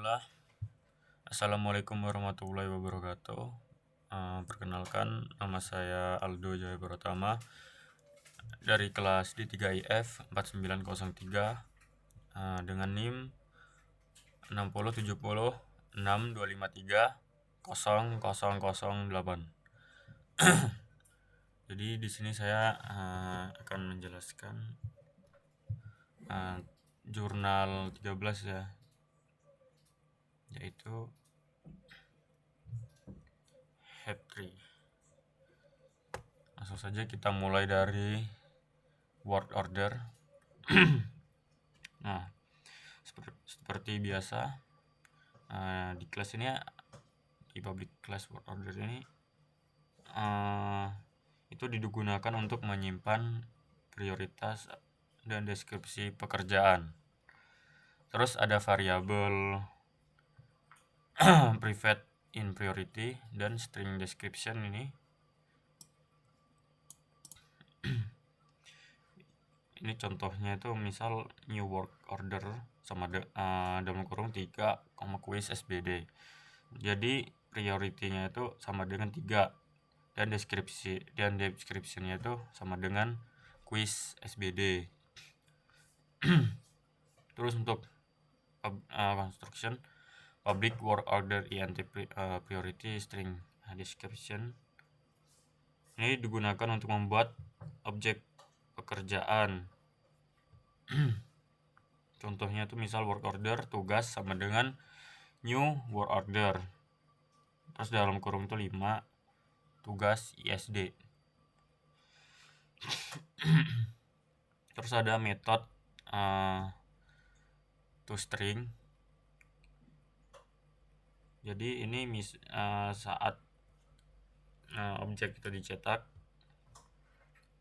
Bismillah. Assalamualaikum warahmatullahi wabarakatuh. Perkenalkan, nama saya Aldo Jaya Pratama dari kelas D3IF 4903 dengan NIM 6070625300008. Jadi di sini saya akan menjelaskan jurnal 13 ya, yaitu HEP3. Langsung saja kita mulai dari word order. Nah, seperti biasa di kelas ini, di public class word order ini itu digunakan untuk menyimpan prioritas dan deskripsi pekerjaan. Terus ada variabel private in priority dan string description ini. Ini contohnya itu misal new work order sama dalam kurung 3, quiz SBD. Jadi priority-nya itu sama dengan 3 dan description-nya itu sama dengan quiz SBD. Terus untuk construction public work order int priority string description ini digunakan untuk membuat objek pekerjaan. Contohnya itu misal work order tugas sama dengan new work order, terus dalam kurung itu 5 tugas ISD. Terus ada metode toString. Jadi ini saat objek itu dicetak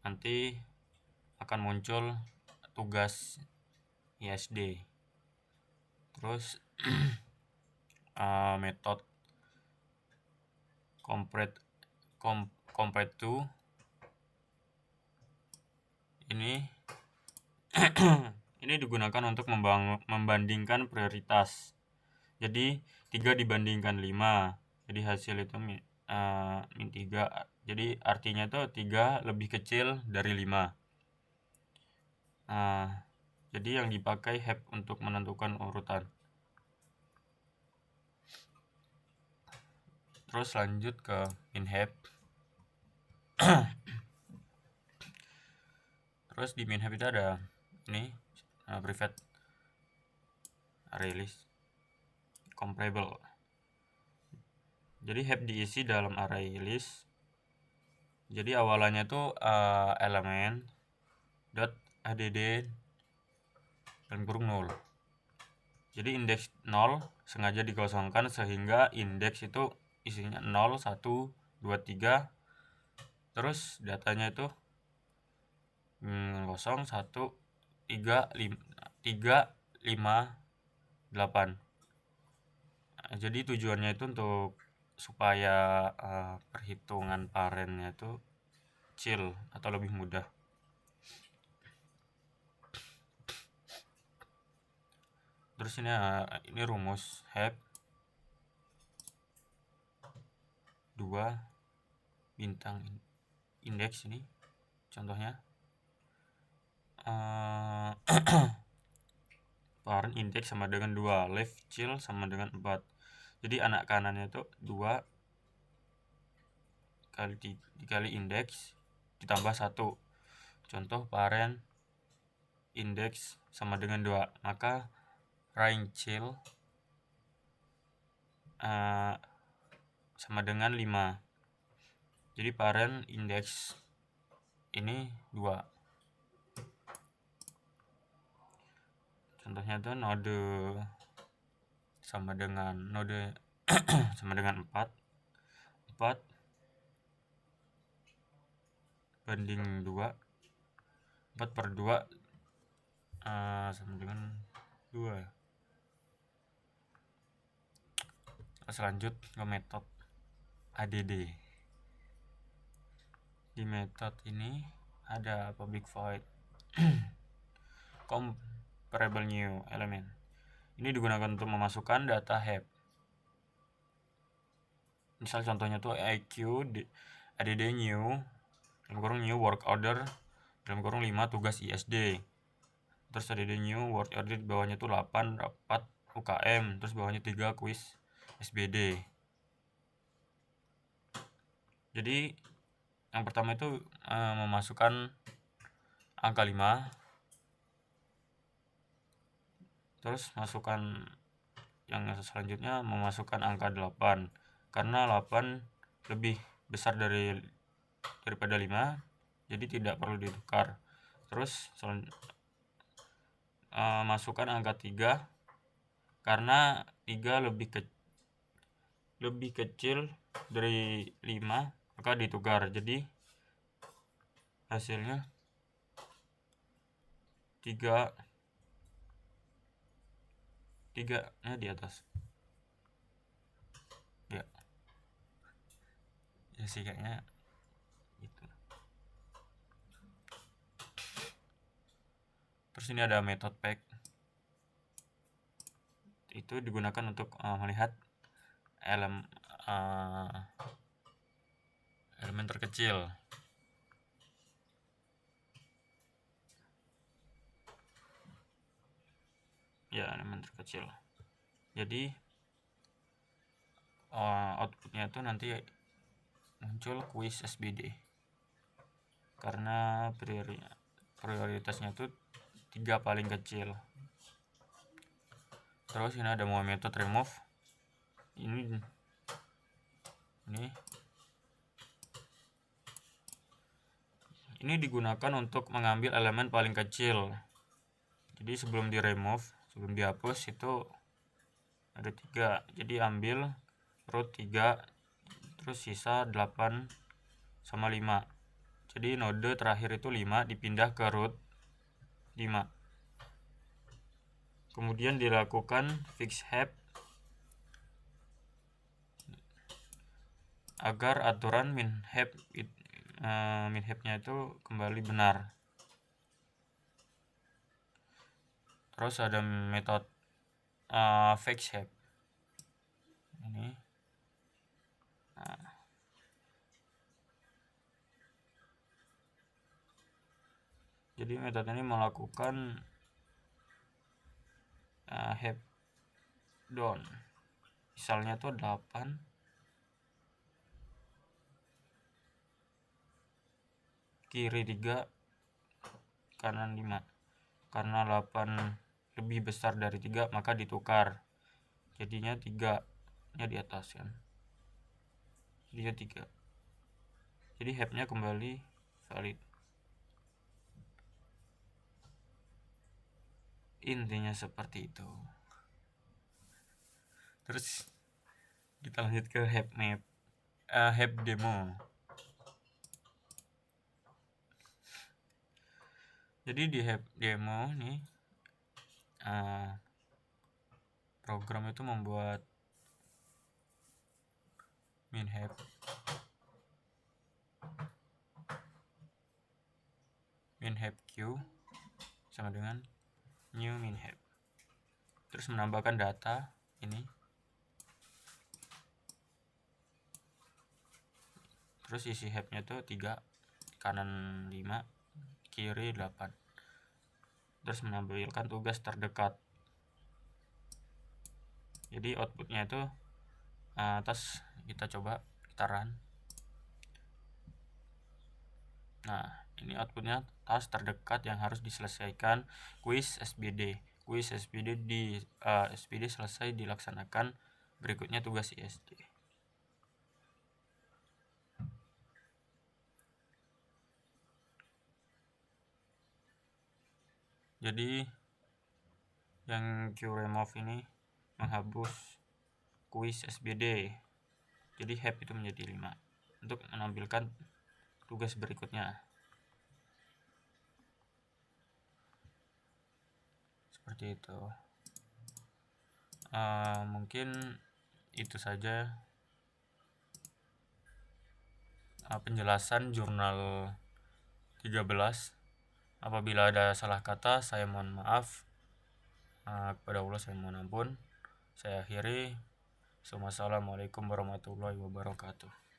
nanti akan muncul tugas ISD. Terus metode compare to ini ini digunakan untuk membandingkan prioritas. Jadi 3 dibandingkan 5, jadi hasil itu min 3. Jadi artinya itu 3 lebih kecil dari 5. Jadi yang dipakai HEP untuk menentukan urutan. Terus lanjut ke MinHEP. Terus di MinHEP itu ada ini private array list comparable. Jadi HEP diisi dalam array list. Jadi awalannya tuh elemen dot add dan kurung 0. Jadi indeks 0 sengaja dikosongkan sehingga indeks itu isinya 0, 1, 2, 3. Terus datanya itu 0, 1, 3, 5, 8. Jadi tujuannya itu untuk supaya perhitungan parennya itu chill atau lebih mudah. Terus ini rumus HEP 2 bintang indeks ini contohnya. Parent indeks sama dengan 2, left chill sama dengan 4. Jadi anak kanannya itu 2 dikali indeks ditambah 1. Contoh parent indeks sama dengan 2, maka range chill sama dengan 5. Jadi parent indeks ini 2. Contohnya itu node sama dengan 4 banding 2, 4 per 2 sama dengan 2. Terus lanjut ke metode add. Di metode ini ada public void comparable new element. Ini digunakan untuk memasukkan data HEP. Misal contohnya tuh IQ add new dalam kurung new work order dalam kurung 5 tugas ISD. Terus add new work order di bawahnya tuh 8 rapat UKM, terus bawahnya 3 kuis SBD. Jadi yang pertama itu memasukkan angka 5, terus masukkan yang selanjutnya memasukkan angka 8 karena 8 lebih besar daripada 5, jadi tidak perlu ditukar. Terus masukkan angka 3 karena 3 lebih kecil dari 5, maka ditukar. Jadi hasilnya 3 nya di atas. Ya sih kayaknya gitu. Terus ini ada method pack. Itu digunakan untuk melihat elemen terkecil. Ya, elemen terkecil. Jadi outputnya itu nanti muncul kuis SBD karena prioritasnya itu 3 paling kecil. Terus ini ada mau method remove. Ini digunakan untuk mengambil elemen paling kecil. Jadi sebelum di remove, sebelum dihapus itu ada 3. Jadi ambil root 3, terus sisa 8 sama 5. Jadi node terakhir itu 5 dipindah ke root 5. Kemudian dilakukan fix heap agar aturan min heap-nya itu kembali benar. Terus ada metode fix heap. Ini. Jadi metode ini melakukan heap down. Misalnya tuh 8 kiri 3 kanan 5. Karena 8 lebih besar dari 3 maka ditukar. Jadinya 3 nya di atas kan. Jadinya 3. Jadi heap-nya kembali valid. Intinya seperti itu. Terus kita lanjut ke heap demo. Jadi di heap demo nih program itu membuat min heap queue sama dengan new min heap. Terus menambahkan data ini. Terus isi heap-nya tuh 3, kanan 5, kiri 8. Terus menampilkan tugas terdekat. Jadi outputnya itu atas kita coba kita run. Nah, ini outputnya task terdekat yang harus diselesaikan kuis SBD. Kuis SBD SBD selesai dilaksanakan. Berikutnya tugas ISD. Jadi yang QRemove ini menghapus kuis SBD. Jadi heap itu menjadi 5 untuk menampilkan tugas berikutnya. Seperti itu. Mungkin itu saja penjelasan jurnal 13. Apabila ada salah kata, saya mohon maaf. Kepada Allah saya mohon ampun. Saya akhiri. Assalamualaikum warahmatullahi wabarakatuh.